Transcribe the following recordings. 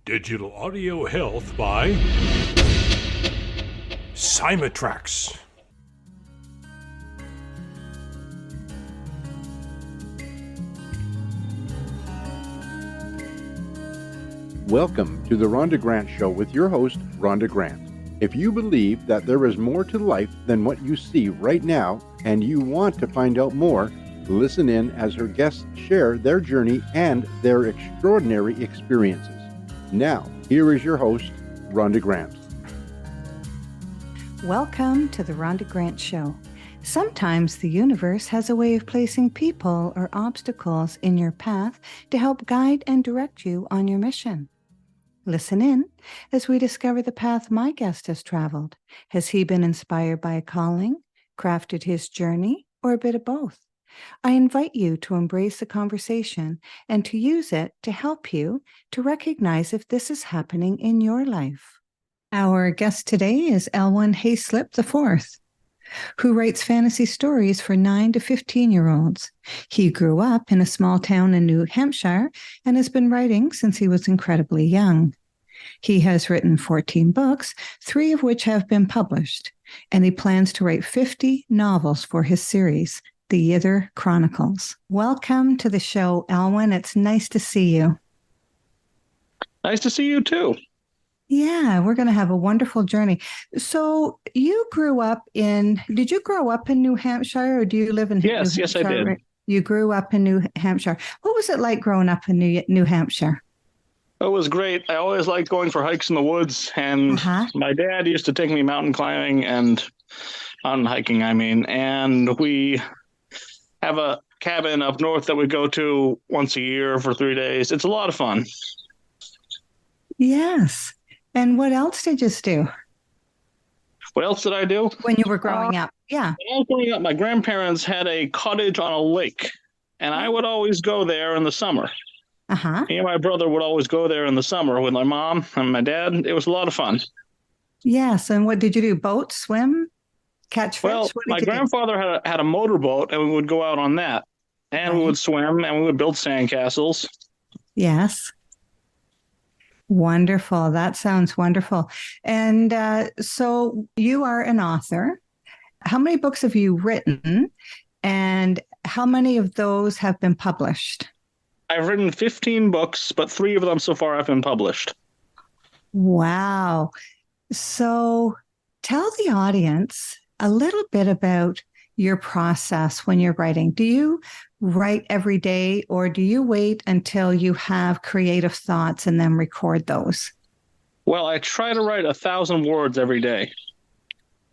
Digital Audio Health by Simatrax. Welcome to the Rhonda Grant Show with your host, Rhonda Grant. If you believe that there is more to life than what you see right now, and you want to find out more, listen in as her guests share their journey and their extraordinary experiences. Now, here is your host, Rhonda Grant. Welcome to the Rhonda Grant Show. Sometimes the universe has a way of placing people or obstacles in your path to help guide and direct you on your mission. Listen in as we discover the path my guest has traveled. Has he been inspired by a calling, crafted his journey, or a bit of both? I invite you to embrace the conversation and to use it to help you to recognize if this is happening in your life. Our guest today is Ellwyn Hayslip IV, who writes fantasy stories for 9 to 15-year-olds. He grew up in a small town in New Hampshire and has been writing since he was incredibly young. He has written 14 books, 3 of which have been published, and he plans to write 50 novels for his series, The Yther Chronicles. Welcome to the show, Ellwyn. It's nice to see you. Nice to see you too. Yeah, we're going to have a wonderful journey. So did you grow up in New Hampshire, or do you live in New Hampshire? Yes, I did. Right? You grew up in New Hampshire. What was it like growing up in New Hampshire? It was great. I always liked going for hikes in the woods, and my dad used to take me mountain climbing and mountain hiking, and we have a cabin up north that we go to once a year for 3 days. It's a lot of fun. Yes. And what else did you do? What else did I do? When you were growing up? Yeah. When I was growing up, my grandparents had a cottage on a lake, and I would always go there in the summer. Me and my brother would always go there in the summer with my mom and my dad. It was a lot of fun. Yes. And what did you do? Boat, swim, catch fish? Well, my grandfather had a motorboat, and we would go out on that. And we would swim, and we would build sandcastles. Yes. Wonderful. That sounds wonderful. And so you are an author. How many books have you written, and how many of those have been published? I've written 15 books, but 3 of them so far have been published. Wow. So tell the audience a little bit about your process when you're writing. Do you write every day, or do you wait until you have creative thoughts and then record those? Well, I try to write 1,000 words every day.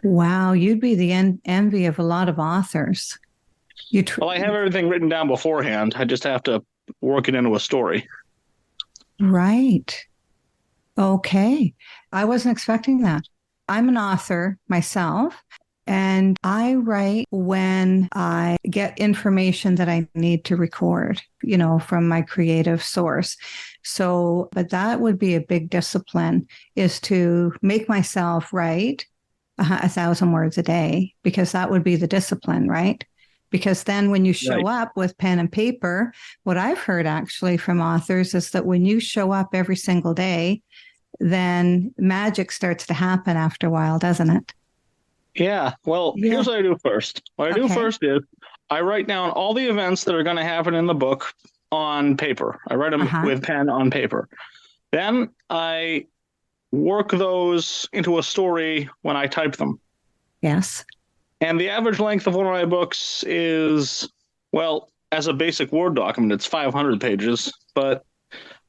Wow, you'd be the envy of a lot of authors. Well, I have everything written down beforehand. I just have to work it into a story. Right. Okay. I wasn't expecting that. I'm an author myself, and I write when I get information that I need to record, from my creative source. So, but that would be a big discipline, is to make myself write 1,000 words a day, because that would be the discipline, right? Because then when you show up with pen and paper, what I've heard actually from authors is that when you show up every single day, then magic starts to happen after a while, doesn't it? Yeah. Well, here's what I do first. What I do first is I write down all the events that are going to happen in the book on paper. I write them with pen on paper. Then I work those into a story when I type them. Yes. And the average length of one of my books is, well, as a basic Word document, it's 500 pages. But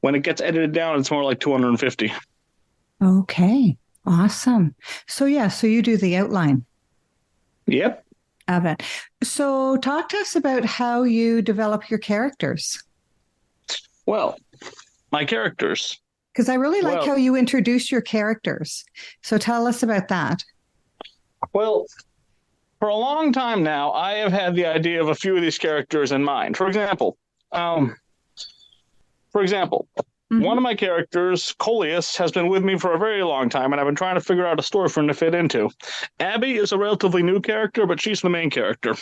when it gets edited down, it's more like 250. Okay. Awesome. So you do the outline. Yep. Of it. So talk to us about how you develop your characters. Well, my characters. Because I really like how you introduce your characters. So tell us about that. Well, for a long time now, I have had the idea of a few of these characters in mind. For example, one of my characters, Coleus, has been with me for a very long time, and I've been trying to figure out a story for him to fit into. Abby is a relatively new character, but she's the main character.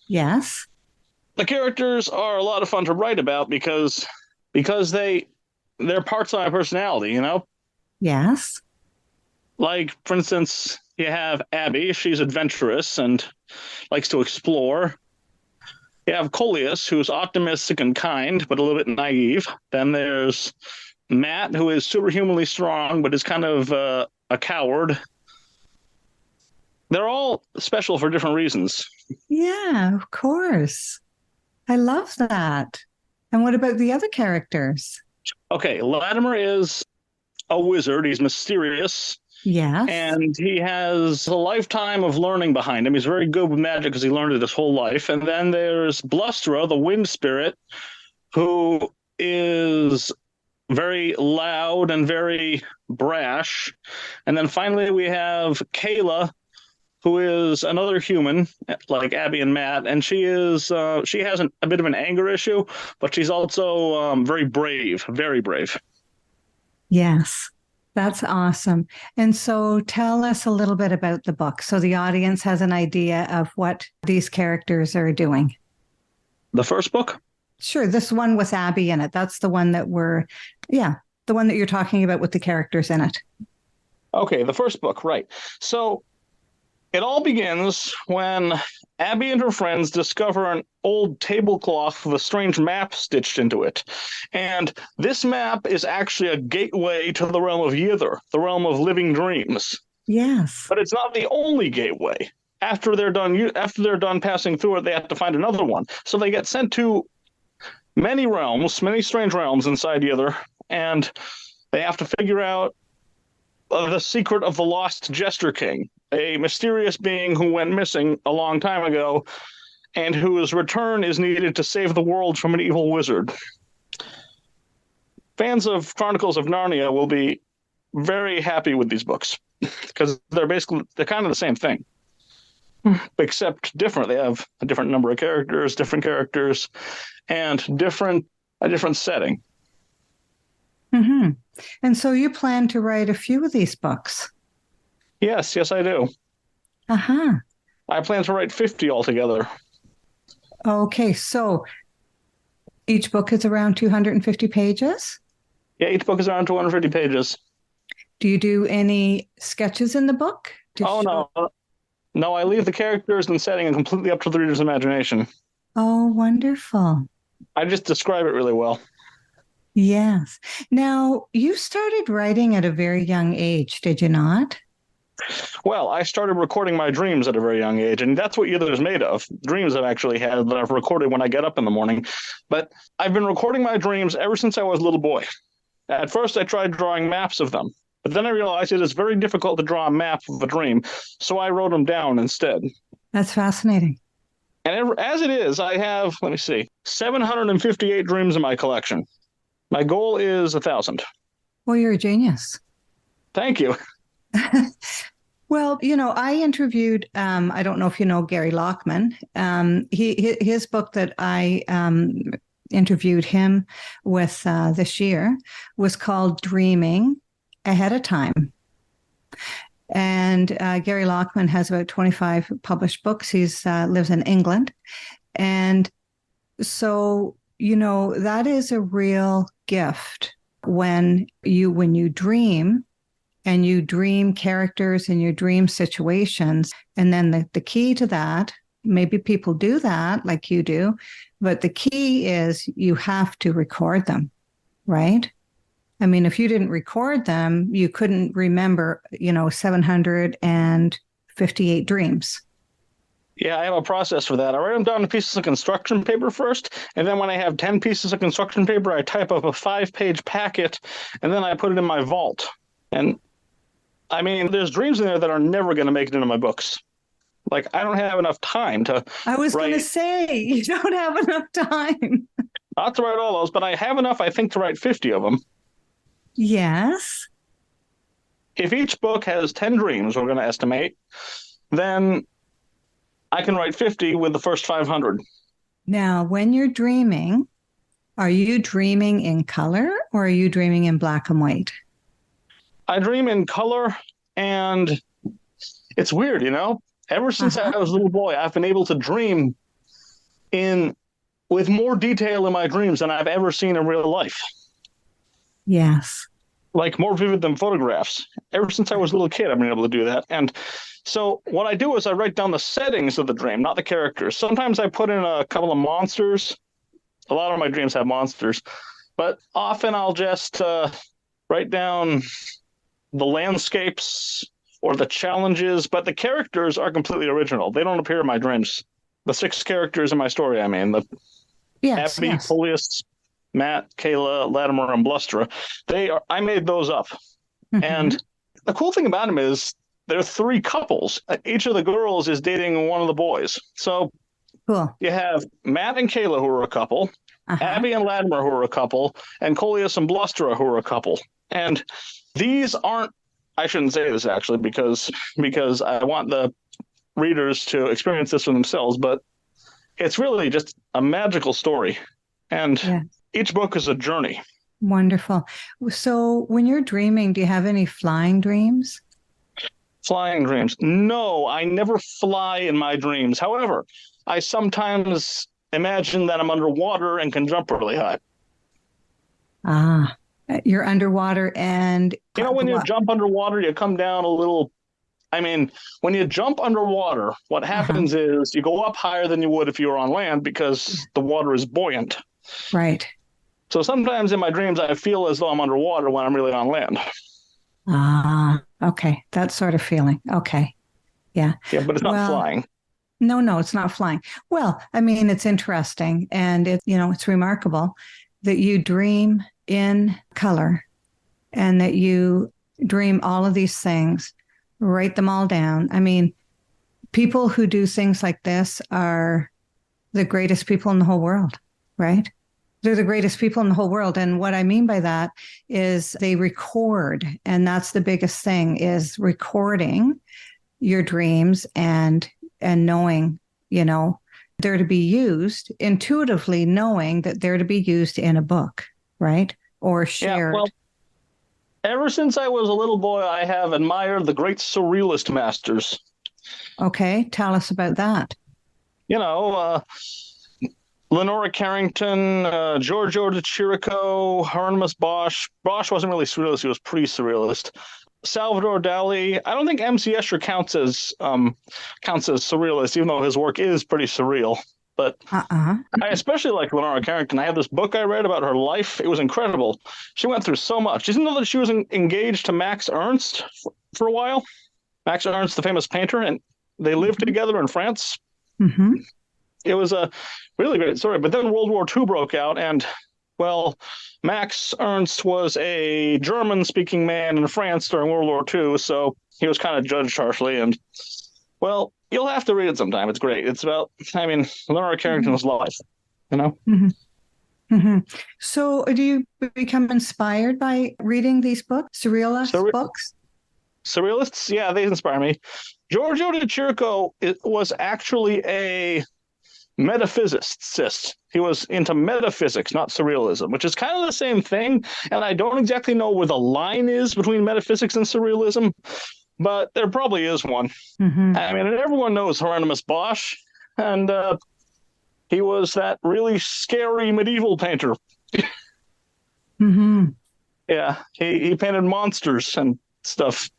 Yes. The characters are a lot of fun to write about because they they're parts of my personality, you know? Yes. Like, for instance, you have Abby. She's adventurous and likes to explore. You have Coleus, who's optimistic and kind, but a little bit naive. Then there's Matt, who is superhumanly strong, but is kind of a coward. They're all special for different reasons. Yeah, of course. I love that. And what about the other characters? Okay, Latimer is a wizard. He's mysterious. Yes. And he has a lifetime of learning behind him. He's very good with magic because he learned it his whole life. And then there's Blustra, the wind spirit, who is very loud and very brash. And then finally we have Kayla, who is another human like Abby and Matt, and she has a bit of an anger issue, but she's also very brave, very brave. Yes, that's awesome. And so tell us a little bit about the book so the audience has an idea of what these characters are doing. The first book? Sure, this one with Abby in it. That's the one that the one that you're talking about with the characters in it. Okay, the first book, right. So it all begins when Abby and her friends discover an old tablecloth with a strange map stitched into it. And this map is actually a gateway to the realm of Yither, the realm of living dreams. Yes. But it's not the only gateway. After they're done passing through it, they have to find another one. So they get sent to many realms, many strange realms inside Yither, and they have to figure out the secret of the lost Jester King, a mysterious being who went missing a long time ago and whose return is needed to save the world from an evil wizard. Fans of Chronicles of Narnia will be very happy with these books because they're kind of the same thing, except different. They have a different number of characters, and a different setting. Mm-hmm. And so you plan to write a few of these books? Yes, I do. Uh-huh. I plan to write 50 altogether. Okay, so each book is around 250 pages? Yeah, each book is around 250 pages. Do you do any sketches in the book? No. No, I leave the characters and setting completely up to the reader's imagination. Oh, wonderful. I just describe it really well. Yes. Now, you started writing at a very young age, did you not? Well, I started recording my dreams at a very young age, and that's what Yither is made of. Dreams I've actually had that I've recorded when I get up in the morning. But I've been recording my dreams ever since I was a little boy. At first, I tried drawing maps of them, but then I realized it is very difficult to draw a map of a dream, so I wrote them down instead. That's fascinating. And as it is, I have, 758 dreams in my collection. My goal is 1,000. Well, you're a genius. Thank you. Well, I interviewed, I don't know if you know Gary Lockman. His book that I interviewed him with this year was called Dreaming Ahead of Time. And Gary Lockman has about 25 published books. He lives in England. And so, that is a real gift when you dream and you dream characters and you dream situations. And then the key to that, maybe people do that like you do, but the key is you have to record them, right? I mean, if you didn't record them, you couldn't remember, 758 dreams. Yeah, I have a process for that. I write them down on pieces of construction paper first, and then when I have 10 pieces of construction paper, I type up a 5-page packet, and then I put it in my vault. And, there's dreams in there that are never going to make it into my books. Like, I don't have enough time to I was going to say, you don't have enough time. Not to write all those, but I have enough, I think, to write 50 of them. Yes. If each book has 10 dreams, we're going to estimate, then I can write 50 with the first 500. Now, when you're dreaming, are you dreaming in color or are you dreaming in black and white? I dream in color, and it's weird, Ever since I was a little boy, I've been able to dream with more detail in my dreams than I've ever seen in real life. Yes. Like more vivid than photographs. Ever since I was a little kid, I've been able to do that. And so what I do is I write down the settings of the dream, not the characters. Sometimes I put in a couple of monsters. A lot of my dreams have monsters, but often I'll just write down the landscapes or the challenges, but the characters are completely original. They don't appear in my dreams. The 6 characters in my story, I mean, the Abby, Polius, Matt, Kayla, Latimer, and Blustra, I made those up. Mm-hmm. And the cool thing about them is they're 3 couples. Each of the girls is dating one of the boys. So cool. You have Matt and Kayla, who are a couple, Abby and Latimer, who are a couple, and Coleus and Blustra, who are a couple. And these aren't, I shouldn't say this actually, because I want the readers to experience this for themselves, but it's really just a magical story. And each book is a journey. Wonderful. So when you're dreaming, do you have any flying dreams? Flying dreams? No, I never fly in my dreams. However, I sometimes imagine that I'm underwater and can jump really high. You're underwater and... You know, when you jump underwater, you come down a little... I mean, when you jump underwater, what happens is you go up higher than you would if you were on land because the water is buoyant. Right. So sometimes in my dreams, I feel as though I'm underwater when I'm really on land. Okay. That sort of feeling. Okay. Yeah. Yeah, but it's not flying. No, it's not flying. Well, I mean, it's interesting and it's remarkable that you dream in color and that you dream all of these things, write them all down. I mean, people who do things like this are the greatest people in the whole world, right? They're the greatest people in the whole world. And what I mean by that is they record. And that's the biggest thing, is recording your dreams and knowing, they're to be used, intuitively knowing that they're to be used in a book, right? Or shared. Yeah, well, ever since I was a little boy, I have admired the great surrealist masters. Okay, tell us about that. Lenora Carrington, Giorgio de Chirico, Hieronymus Bosch. Bosch wasn't really surrealist; he was pre-surrealist. Salvador Dali. I don't think M.C. Escher counts as surrealist, even though his work is pretty surreal. But I especially like Lenora Carrington. I have this book I read about her life. It was incredible. She went through so much. Did you know that she was engaged to Max Ernst for a while? Max Ernst, the famous painter, and they lived together in France. Mm-hmm. It was a really great story. But then World War II broke out, and, well, Max Ernst was a German-speaking man in France during World War II, so he was kind of judged harshly. And, well, you'll have to read it sometime. It's great. It's about, Lenora Carrington's life, Mm-hmm. Mm-hmm. So do you become inspired by reading these books, surrealist books? Surrealists? Yeah, they inspire me. Giorgio de Chirico was actually a metaphysicist. He was into metaphysics, not surrealism, which is kind of the same thing. And I don't exactly know where the line is between metaphysics and surrealism, but there probably is one. Mm-hmm. I mean, everyone knows Hieronymus Bosch, and he was that really scary medieval painter. Mm-hmm. Yeah, he painted monsters and stuff.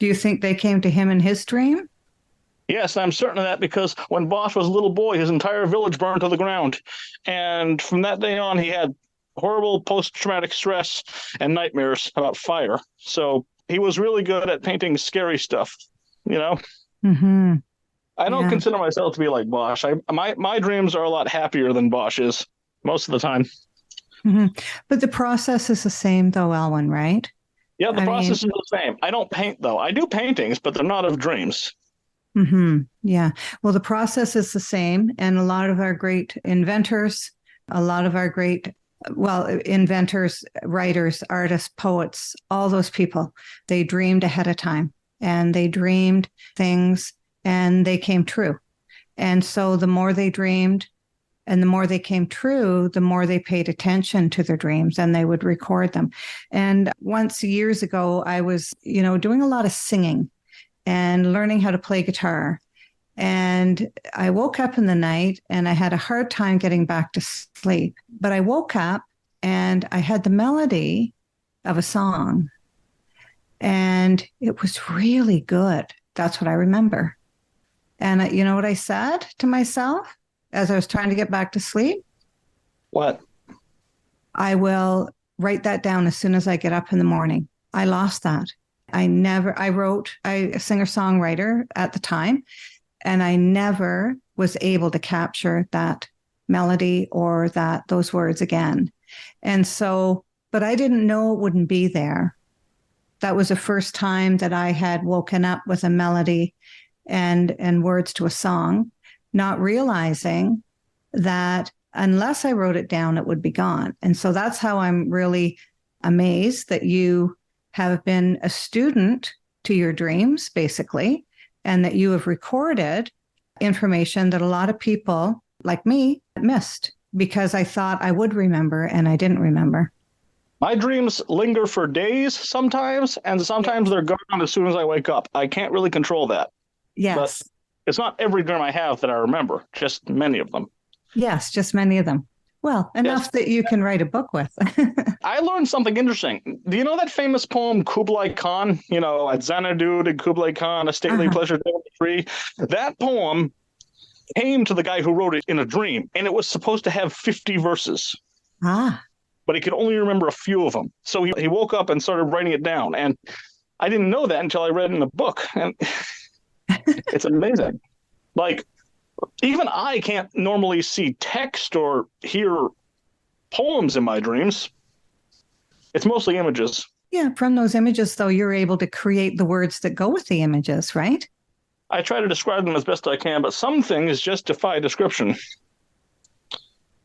Do you think they came to him in his dream? Yes, I'm certain of that, because when Bosch was a little boy, his entire village burned to the ground. And from that day on, he had horrible post-traumatic stress and nightmares about fire. So he was really good at painting scary stuff, Mm-hmm. I don't consider myself to be like Bosch. My dreams are a lot happier than Bosch's most of the time. Mm-hmm. But the process is the same, though, Ellwyn, right? Yeah, the process is the same. I don't paint, though. I do paintings, but they're not of dreams. Mm-hmm. Yeah. Well, the process is the same. And a lot of our great inventors, inventors, writers, artists, poets, all those people, they dreamed ahead of time and they dreamed things and they came true. And so the more they dreamed and the more they came true, the more they paid attention to their dreams and they would record them. And once years ago, I was, doing a lot of singing and learning how to play guitar. And I woke up in the night and I had a hard time getting back to sleep. But I woke up and I had the melody of a song, and it was really good. That's what I remember. And you know what I said to myself as I was trying to get back to sleep? What? I will write that down as soon as I get up in the morning. I lost that. I wrote a singer-songwriter at the time, and I never was able to capture that melody or those words again. And so, but I didn't know it wouldn't be there. That was the first time that I had woken up with a melody and words to a song, not realizing that unless I wrote it down, it would be gone. And so that's how I'm really amazed that you have been a student to your dreams, basically, and that you have recorded information that a lot of people like me missed because I thought I would remember and I didn't remember. My dreams linger for days sometimes, and sometimes they're gone as soon as I wake up. I can't really control that. Yes. But it's not every dream I have that I remember, just many of them. Yes, just many of them. Well, enough that you can write a book with. I learned something interesting. Do you know that famous poem, Kublai Khan? You know, at Xanadu did Kublai Khan, a stately pleasure tree. That poem came to the guy who wrote it in a dream, and it was supposed to have 50 verses. But he could only remember a few of them. So he woke up and started writing it down. And I didn't know that until I read it in the book. And it's amazing. Like, even I can't normally see text or hear poems in my dreams. It's mostly images. Yeah, from those images, though, you're able to create the words that go with the images, right? I try to describe them as best I can, but some things just defy description.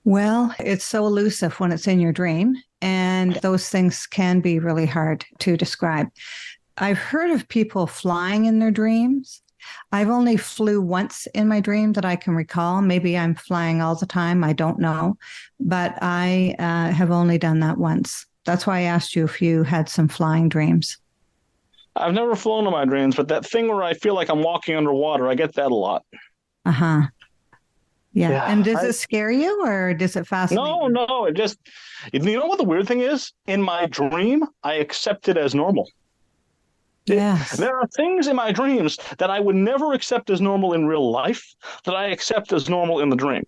Well, it's so elusive when it's in your dream, and those things can be really hard to describe. I've heard of people flying in their dreams. I've only flew once in my dream that I can recall. Maybe I'm flying all the time. I don't know. But I have only done that once. That's why I asked you if you had some flying dreams. I've never flown in my dreams, but that thing where I feel like I'm walking underwater, I get that a lot. Uh-huh. Yeah. And does it scare you or does it fascinate you? No. It just, you know what the weird thing is? In my dream, I accept it as normal. Yes. There are things in my dreams that I would never accept as normal in real life that I accept as normal in the dream.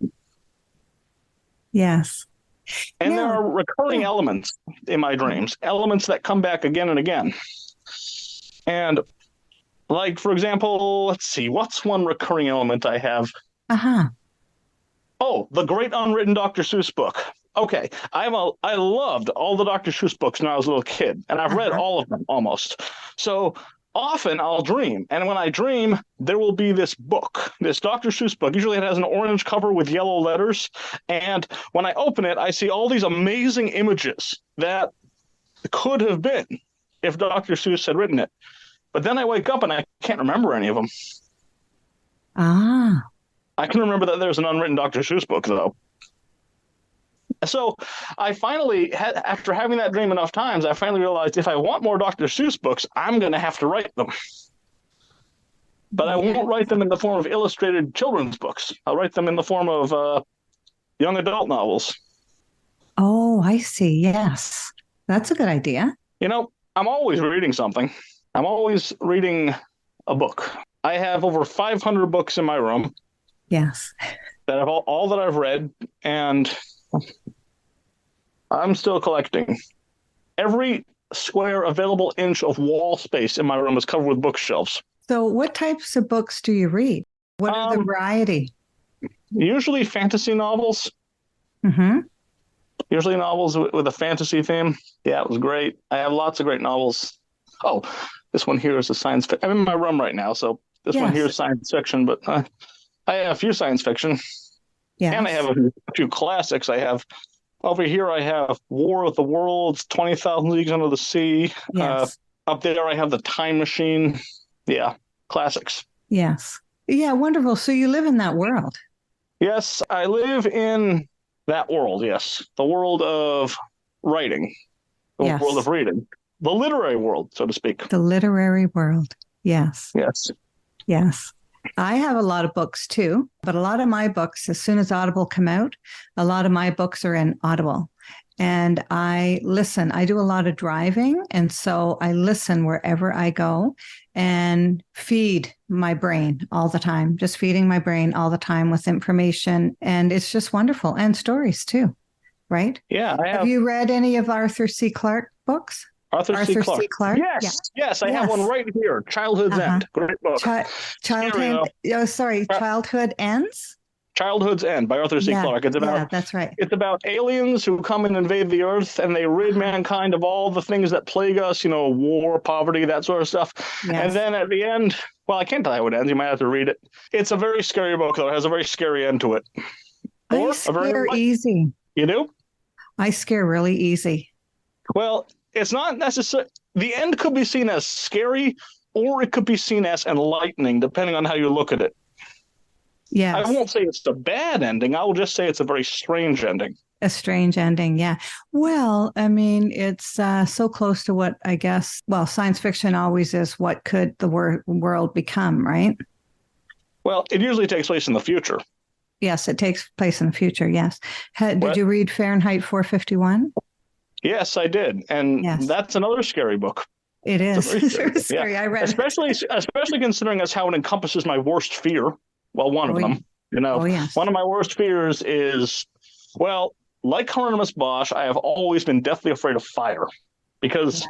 Yes. And there are recurring elements in my dreams, elements that come back again and again. And like, for example, let's see, what's one recurring element I have? Oh, the great unwritten Dr. Seuss book. Okay, I loved all the Dr. Seuss books when I was a little kid, and I've read all of them almost. So often I'll dream, and when I dream, there will be this book, this Dr. Seuss book. Usually it has an orange cover with yellow letters, and when I open it, I see all these amazing images that could have been if Dr. Seuss had written it. But then I wake up and I can't remember any of them. I can remember that there's an unwritten Dr. Seuss book, though. So I finally, after having that dream enough times, I finally realized if I want more Dr. Seuss books, I'm going to have to write them. But I won't write them in the form of illustrated children's books. I'll write them in the form of young adult novels. Oh, I see. Yes. That's a good idea. You know, I'm always reading something. I'm always reading a book. I have over 500 books in my room. Yes. That have all that I've read, and I'm still collecting. Every square available inch of wall space in my room is covered with bookshelves. So what types of books do you read? What are the variety? Usually fantasy novels. Usually novels with a fantasy theme. Yeah, it was great. I have lots of great novels. Oh, this one here is a science fiction. I'm in my room right now, so this one here is science fiction, but I have a few science fiction. Yeah. And I have a few classics. I have over here, I have War of the Worlds, 20,000 Leagues Under the Sea. Yes. Up there, I have The Time Machine. Yeah, classics. Yes. Yeah, wonderful. So you live in that world. Yes, I live in that world, yes. The world of writing, the world of reading, the literary world, so to speak. The literary world, yes. Yes. Yes. I have a lot of books too, but a lot of my books, as soon as Audible come out, a lot of my books are in Audible. and I listen. I do a lot of driving, and so I listen wherever I go and feed my brain all the time, just feeding my brain all the time with information. And it's just wonderful. And stories too, right? Yeah, I have. Have you read any of Arthur C. Clarke books? Arthur C. Clarke. Yes, yeah. Yes, I have one right here. Childhood's End. Great book. Childhood Ends? Childhood's End by Arthur C. Clarke. It's about, that's right. It's about aliens who come and invade the Earth, and they rid mankind of all the things that plague us, war, poverty, that sort of stuff. Yes. And then at the end, well, I can't tell you how it ends. You might have to read it. It's a very scary book, though. It has a very scary end to it. I scare easy. You do? I scare really easy. Well, it's not necessary. The end could be seen as scary, or it could be seen as enlightening, depending on how you look at it. Yeah, I won't say it's a bad ending. I will just say it's a very strange ending. A strange ending, yeah. Well, I mean, it's so close to what I guess, science fiction always is. What could the world become, right? Well, it usually takes place in the future. Yes, it takes place in the future, yes. Did you read Fahrenheit 451? Yes, I did. And that's another scary book. It is. It's scary. Yeah. I read especially considering as how it encompasses my worst fear. Well, one of them, One of my worst fears is, like Hieronymus Bosch, I have always been deathly afraid of fire because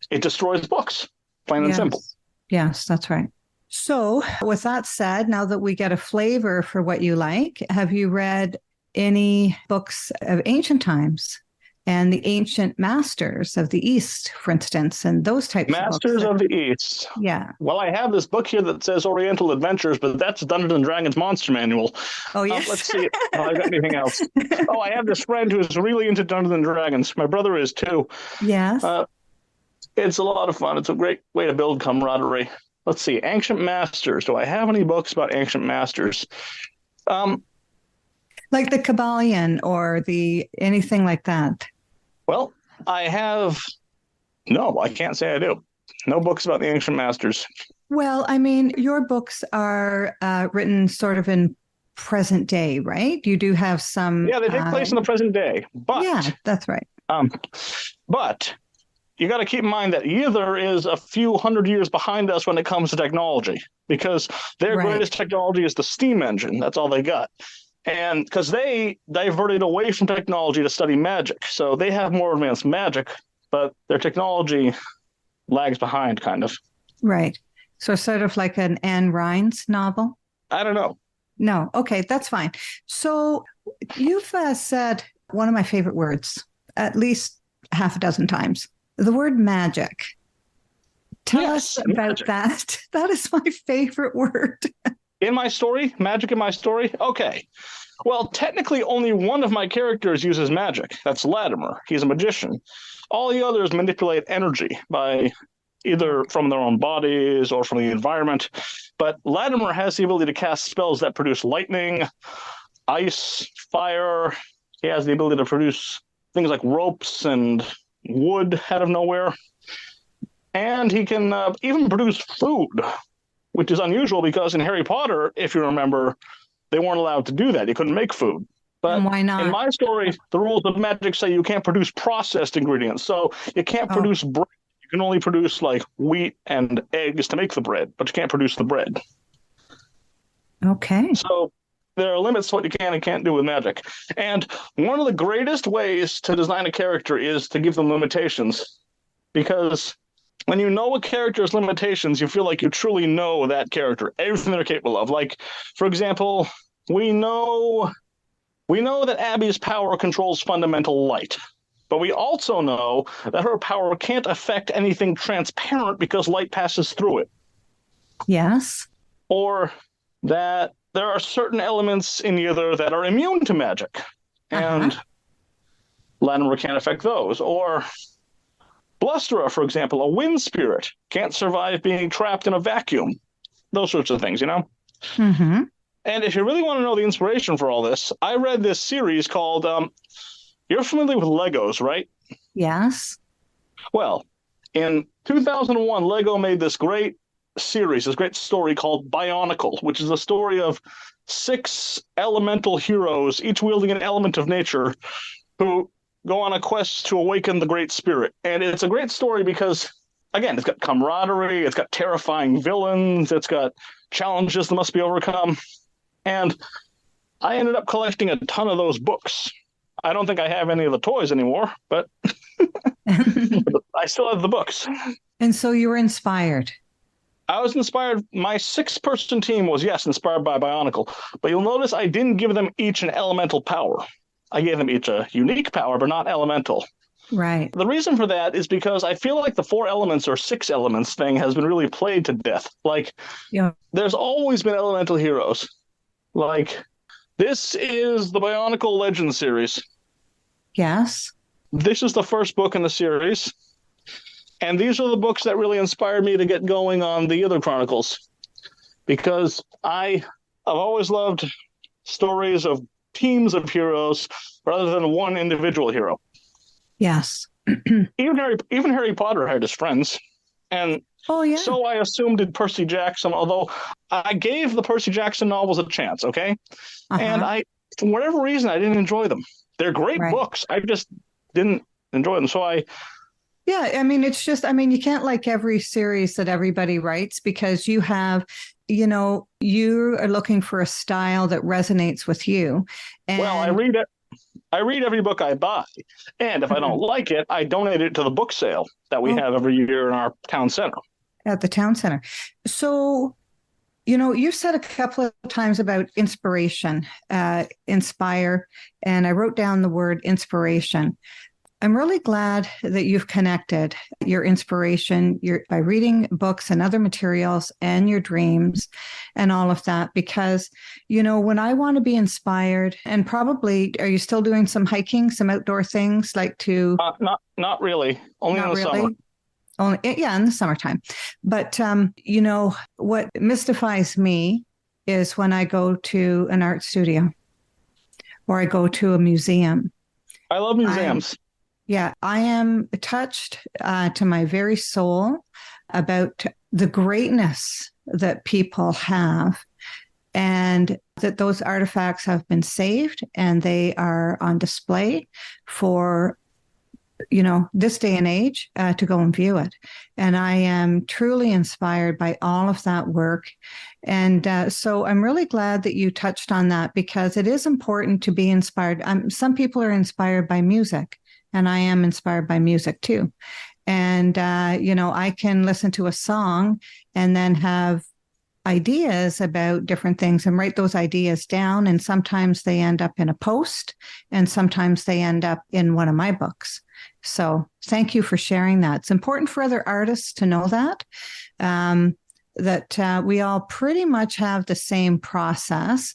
it destroys books, plain and simple. Yes, that's right. So with that said, now that we get a flavor for what you like, have you read any books of ancient times? And the ancient masters of the East, for instance, and those types of books. Masters of the East. Yeah. Well, I have this book here that says Oriental Adventures, but that's Dungeons and Dragons Monster Manual. Oh, yes. Let's see if I got anything else. I have this friend who's really into Dungeons and Dragons. My brother is too. Yes. It's a lot of fun. It's a great way to build camaraderie. Let's see. Ancient Masters. Do I have any books about Ancient Masters? Like the Kabbalion or anything like that? Well, I have. No, I can't say I do. No books about the ancient masters. Well, I mean, your books are written sort of in present day, right? You do have some. Yeah, they take place in the present day. But yeah, that's right. But you got to keep in mind that either is a few hundred years behind us when it comes to technology, because their greatest technology is the steam engine. That's all they got. And because they diverted away from technology to study magic. So they have more advanced magic, but their technology lags behind, kind of. Right. So sort of like an Anne Rice novel? I don't know. No. Okay, that's fine. So you've said one of my favorite words at least half a dozen times, the word magic. Tell us about that. That is my favorite word. In my story? Magic in my story? Okay. Well, technically only one of my characters uses magic. That's Latimer. He's a magician. All the others manipulate energy by either from their own bodies or from the environment. But Latimer has the ability to cast spells that produce lightning, ice, fire. He has the ability to produce things like ropes and wood out of nowhere. And he can even produce food, which is unusual because in Harry Potter, if you remember, they weren't allowed to do that. You couldn't make food. But and why not? In my story, the rules of magic say you can't produce processed ingredients. So you can't produce bread. You can only produce like wheat and eggs to make the bread, but you can't produce the bread. Okay. So there are limits to what you can and can't do with magic. And one of the greatest ways to design a character is to give them limitations, because when you know a character's limitations, you feel like you truly know that character, everything they're capable of. Like, for example, we know that Abby's power controls fundamental light, but we also know that her power can't affect anything transparent because light passes through it. Yes. Or that there are certain elements in either that are immune to magic, and Latimer can't affect those. Or Blusterer, for example, a wind spirit, can't survive being trapped in a vacuum. Those sorts of things, Mm-hmm. And if you really want to know the inspiration for all this, I read this series called, you're familiar with Legos, right? Yes. Well, in 2001, Lego made this great series, this great story called Bionicle, which is a story of 6 elemental heroes, each wielding an element of nature, who go on a quest to awaken the Great Spirit. And it's a great story because, again, it's got camaraderie, it's got terrifying villains, it's got challenges that must be overcome. And I ended up collecting a ton of those books. I don't think I have any of the toys anymore, but I still have the books. And so you were inspired. I was inspired. My 6-person team was, yes, inspired by Bionicle. But you'll notice I didn't give them each an elemental power. I gave them each a unique power, but not elemental. Right. The reason for that is because I feel like the 4 elements or 6 elements thing has been really played to death. Like, there's always been elemental heroes. Like, this is the Bionicle Legends series. Yes. This is the first book in the series. And these are the books that really inspired me to get going on the other Chronicles. Because I've always loved stories of teams of heroes rather than one individual hero. Yes. Even Harry Potter had his friends. And so I assumed did Percy Jackson, although I gave the Percy Jackson novels a chance, okay? And for whatever reason, I didn't enjoy them. They're great books. I just didn't enjoy them. So it's just, you can't like every series that everybody writes because you have, you are looking for a style that resonates with you. And well, I read every book I buy. And if I don't like it, I donate it to the book sale that we have every year in our town center. At the town center. So, you said a couple of times about inspiration, inspire, and I wrote down the word inspiration. I'm really glad that you've connected your inspiration by reading books and other materials and your dreams and all of that, because, when I want to be inspired, and probably, are you still doing some hiking, some outdoor things like to? Not really. Only in the summer. In the summertime. But, what mystifies me is when I go to an art studio or I go to a museum. I love museums. I am touched to my very soul about the greatness that people have and that those artifacts have been saved and they are on display for, this day and age to go and view it. And I am truly inspired by all of that work. And so I'm really glad that you touched on that because it is important to be inspired. Some people are inspired by music. And I am inspired by music too. And, I can listen to a song and then have ideas about different things and write those ideas down. And sometimes they end up in a post and sometimes they end up in one of my books. So thank you for sharing that. It's important for other artists to know that. That we all pretty much have the same process.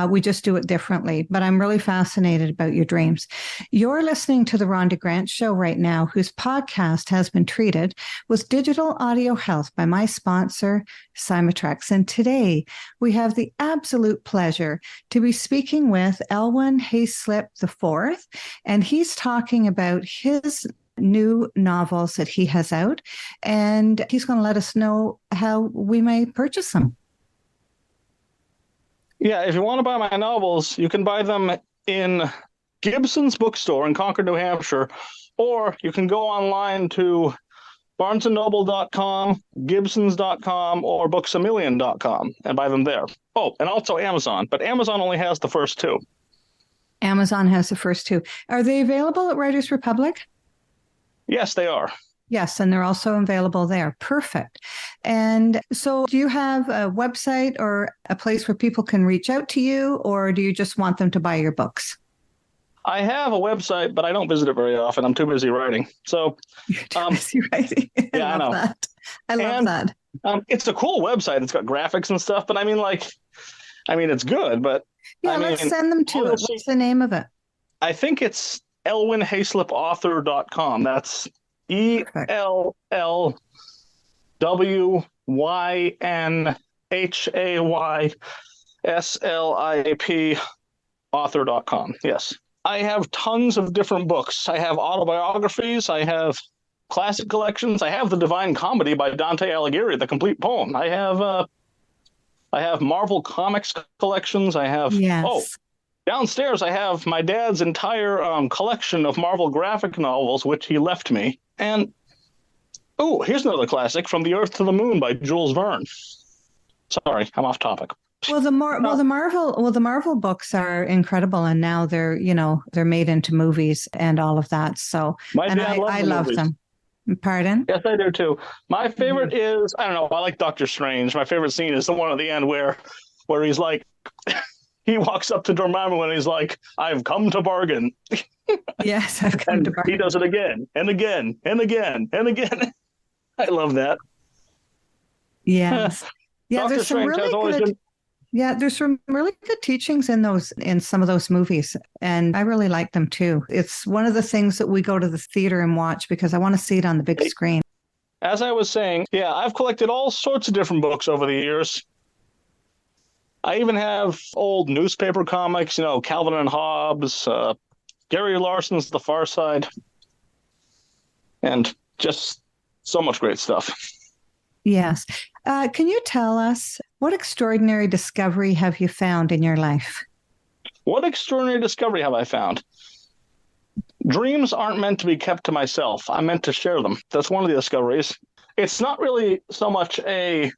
We just do it differently. But I'm really fascinated about your dreams. You're listening to the Rhonda Grant Show right now, whose podcast has been treated with digital audio health by my sponsor, Symatrex. And today we have the absolute pleasure to be speaking with Ellwyn Hayslip IV, and he's talking about his new novels that he has out, and he's going to let us know how we may purchase them. Yeah, if you want to buy my novels, you can buy them in Gibson's bookstore in Concord, New Hampshire, or you can go online to barnesandnoble.com, gibsons.com, or booksamillion.com and buy them there. Oh, and also Amazon, but Amazon only has the first 2. Amazon has the first 2. Are they available at Writers Republic? Yes, they are. Yes, and they're also available there. Perfect. And so do you have a website or a place where people can reach out to you, or do you just want them to buy your books? I have a website, but I don't visit it very often. I'm too busy writing. So, You're too busy writing. I love that. I love that. It's a cool website. It's got graphics and stuff, but it's good, but let's send them to it. What's the name of it? I think it's EllwynHayslipAuthor.com. That's EllWynHayslip author.com. Yes. I have tons of different books. I have autobiographies. I have classic collections. I have the Divine Comedy by Dante Alighieri, the complete poem. I have Marvel Comics collections. I have Downstairs, I have my dad's entire collection of Marvel graphic novels, which he left me. And, oh, here's another classic, From the Earth to the Moon by Jules Verne. Sorry, I'm off topic. The Marvel books are incredible, and now they're made into movies and all of that. So, I love them. Pardon? Yes, I do too. My favorite is, I don't know, I like Doctor Strange. My favorite scene is the one at the end where he's like, he walks up to Dormammu and he's like, "I've come to bargain." Yes, I've come to bargain. He does it again and again and again and again. I love that. Yes. Yeah, there's some really good teachings in some of those movies, and I really like them too. It's one of the things that we go to the theater and watch because I want to see it on the big screen. As I was saying, yeah, I've collected all sorts of different books over the years. I even have old newspaper comics, Calvin and Hobbes, Gary Larson's The Far Side, and just so much great stuff. Yes. Can you tell us, what extraordinary discovery have you found in your life? What extraordinary discovery have I found? Dreams aren't meant to be kept to myself. I'm meant to share them. That's one of the discoveries. It's not really so much a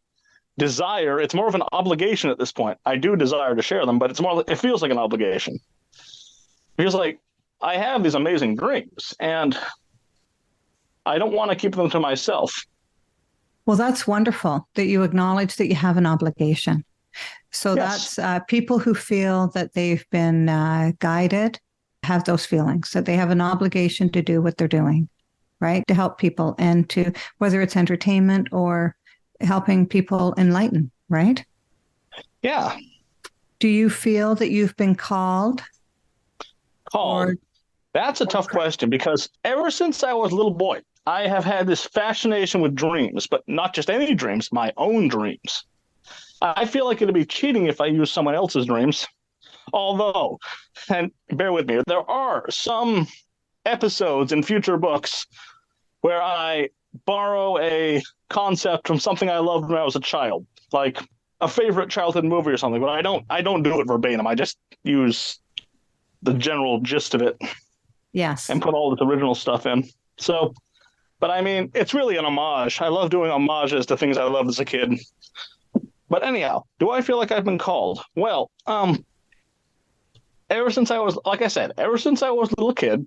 desire. It's more of an obligation at this point. I do desire to share them, but it feels like an obligation. It feels like I have these amazing dreams, and I don't want to keep them to myself. Well, that's wonderful that you acknowledge that you have an obligation. So yes. That's people who feel that they've been guided, have those feelings, that they have an obligation to do what they're doing, right? To help people, and to, whether it's entertainment or helping people enlighten, right? Yeah. Do you feel that you've been called? That's a tough question, because ever since I was a little boy, I have had this fascination with dreams, but not just any dreams, my own dreams. I feel like it'd be cheating if I used someone else's dreams. Although, and bear with me, there are some episodes in future books where I borrow a concept from something I loved when I was a child, like a favorite childhood movie or something, but I don't do it verbatim. I just use the general gist of it. Yes. And put all this original stuff in. So, but I mean, it's really an homage. I love doing homages to things I loved as a kid. But anyhow, do I feel like I've been called? Well, ever since I was a little kid,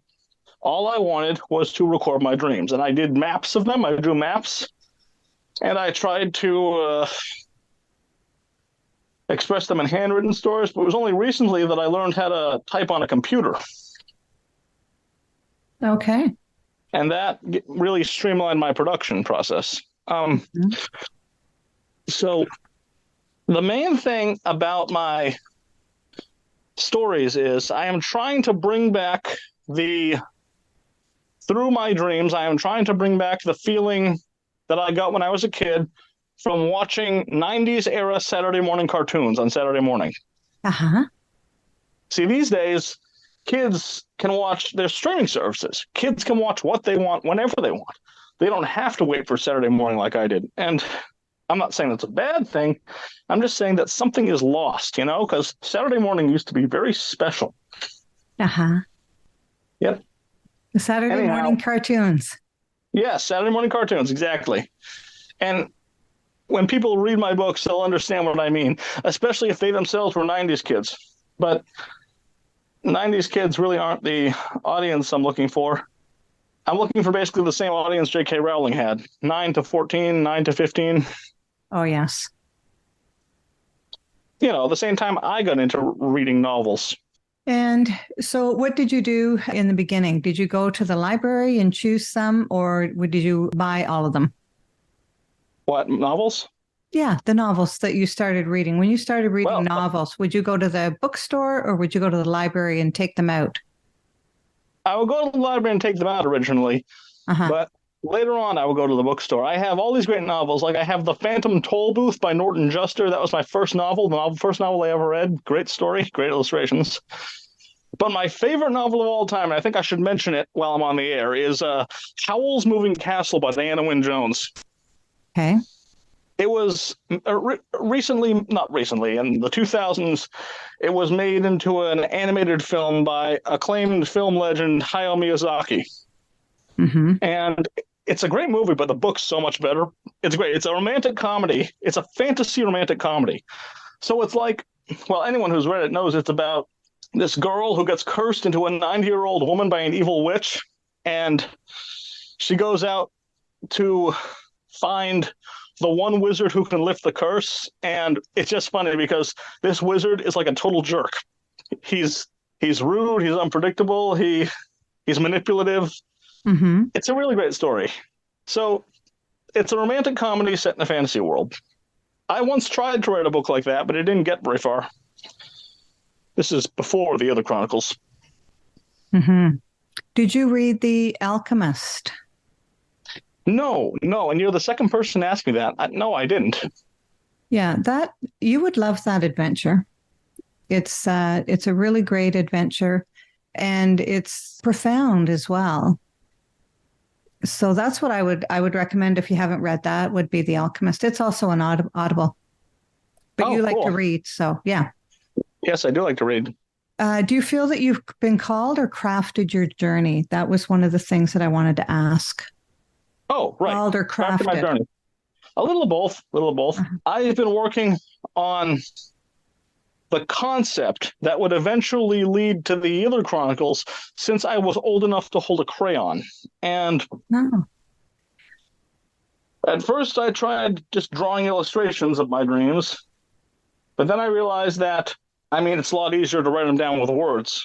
all I wanted was to record my dreams. And I did maps of them. I drew maps. And I tried to express them in handwritten stories. But it was only recently that I learned how to type on a computer. Okay. And that really streamlined my production process. So the main thing about my stories is I am trying to bring back through my dreams, I am trying to bring back the feeling that I got when I was a kid from watching 90s era Saturday morning cartoons on Saturday morning. Uh-huh. See, these days, kids can watch their streaming services. Kids can watch what they want whenever they want. They don't have to wait for Saturday morning like I did. And I'm not saying that's a bad thing. I'm just saying that something is lost, because Saturday morning used to be very special. Uh-huh. Yep. The Saturday morning cartoons. Yes, Saturday morning cartoons, exactly. And when people read my books, they'll understand what I mean, especially if they themselves were 90s kids. But 90s kids really aren't the audience I'm looking for. I'm looking for basically the same audience J.K. Rowling had, 9 to 14, 9 to 15. Oh, yes. The same time I got into reading novels. And so what did you do in the beginning? Did you go to the library and choose some, or did you buy all of them? What, novels? Yeah, the novels that you started reading. When you started reading novels, would you go to the bookstore or would you go to the library and take them out? I would go to the library and take them out originally, but later on I would go to the bookstore. I have all these great novels. Like I have The Phantom Toll Booth by Norton Juster. That was my first novel, first novel I ever read. Great story, great illustrations. But my favorite novel of all time, and I think I should mention it while I'm on the air, is Howl's Moving Castle by Diana Wynne Jones. Okay. It was not recently, in the 2000s, it was made into an animated film by acclaimed film legend Hayao Miyazaki. Mm-hmm. And it's a great movie, but the book's so much better. It's great. It's a romantic comedy. It's a fantasy romantic comedy. So it's like, well, anyone who's read it knows it's about this girl who gets cursed into a 90-year-old woman by an evil witch, and she goes out to find the one wizard who can lift the curse. And it's just funny because this wizard is like a total jerk. He's rude, he's unpredictable, he's manipulative. Mm-hmm. It's a really great story. So it's a romantic comedy set in a fantasy world. I once tried to write a book like that, but it didn't get very far. This is before the other Chronicles. Mm-hmm. Did you read The Alchemist? No, and you're the second person to ask me that. No, I didn't. Yeah, that you would love that adventure. It's a really great adventure, and it's profound as well. So that's what I would recommend if you haven't read that, would be The Alchemist. It's also an Audible. But you like cool. to read, so yeah. Yes, I do like to read. Do you feel that you've been called or crafted your journey? That was one of the things that I wanted to ask. Oh, right. Called or crafted? My journey. A little of both. Uh-huh. I've been working on the concept that would eventually lead to the other Chronicles since I was old enough to hold a crayon. And at first I tried just drawing illustrations of my dreams, but then I realized that, it's a lot easier to write them down with words.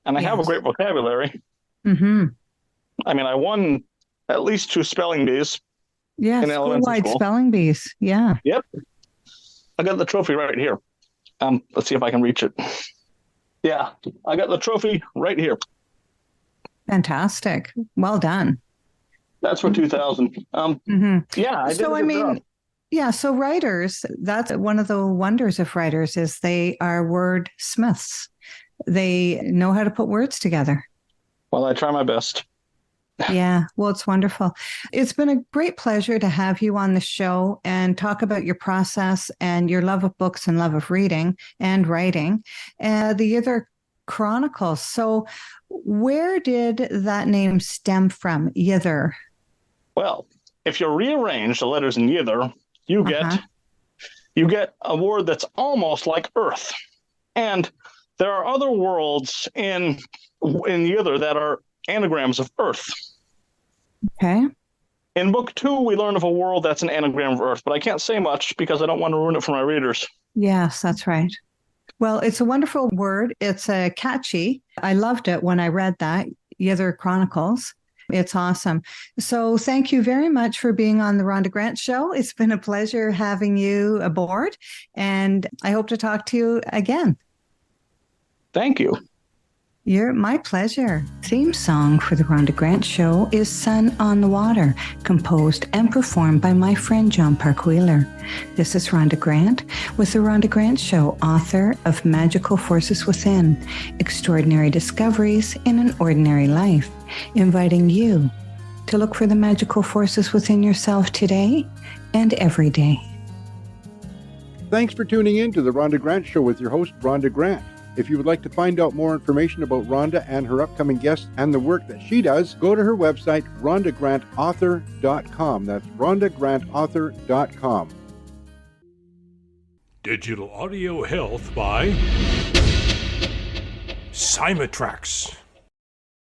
And I have a great vocabulary. Mm-hmm. I won at least 2 spelling bees. Yeah, school-wide spelling bees. Yeah. Yep. I got the trophy right here. Let's see if I can reach it. Yeah, I got the trophy right here. Fantastic. Well done. That's for 2000. Mm-hmm. Yeah, I did a good job. Yeah, so writers, that's one of the wonders of writers is they are wordsmiths. They know how to put words together. Well, I try my best. Yeah, well, it's wonderful. It's been a great pleasure to have you on the show and talk about your process and your love of books and love of reading and writing. The other Chronicles. So where did that name stem from, Yither? Well, if you rearrange the letters in Yither, you get a word that's almost like Earth. And there are other worlds in Yither that are anagrams of Earth. Okay. In book 2, we learn of a world that's an anagram of Earth, but I can't say much because I don't want to ruin it for my readers. Yes, that's right. Well, it's a wonderful word. It's catchy. I loved it when I read that, Yither Chronicles. It's awesome. So thank you very much for being on the Rhonda Grant Show. It's been a pleasure having you aboard, and I hope to talk to you again. Thank you. My pleasure. Theme song for the Rhonda Grant Show is Sun on the Water, composed and performed by my friend John Park Wheeler. This is Rhonda Grant with the Rhonda Grant Show, author of Magical Forces Within, Extraordinary Discoveries in an Ordinary Life, inviting you to look for the magical forces within yourself today and every day. Thanks for tuning in to the Rhonda Grant Show with your host, Rhonda Grant. If you would like to find out more information about Rhonda and her upcoming guests and the work that she does, go to her website, rhondagrantauthor.com. That's rhondagrantauthor.com. Digital Audio Health by Cymatrax.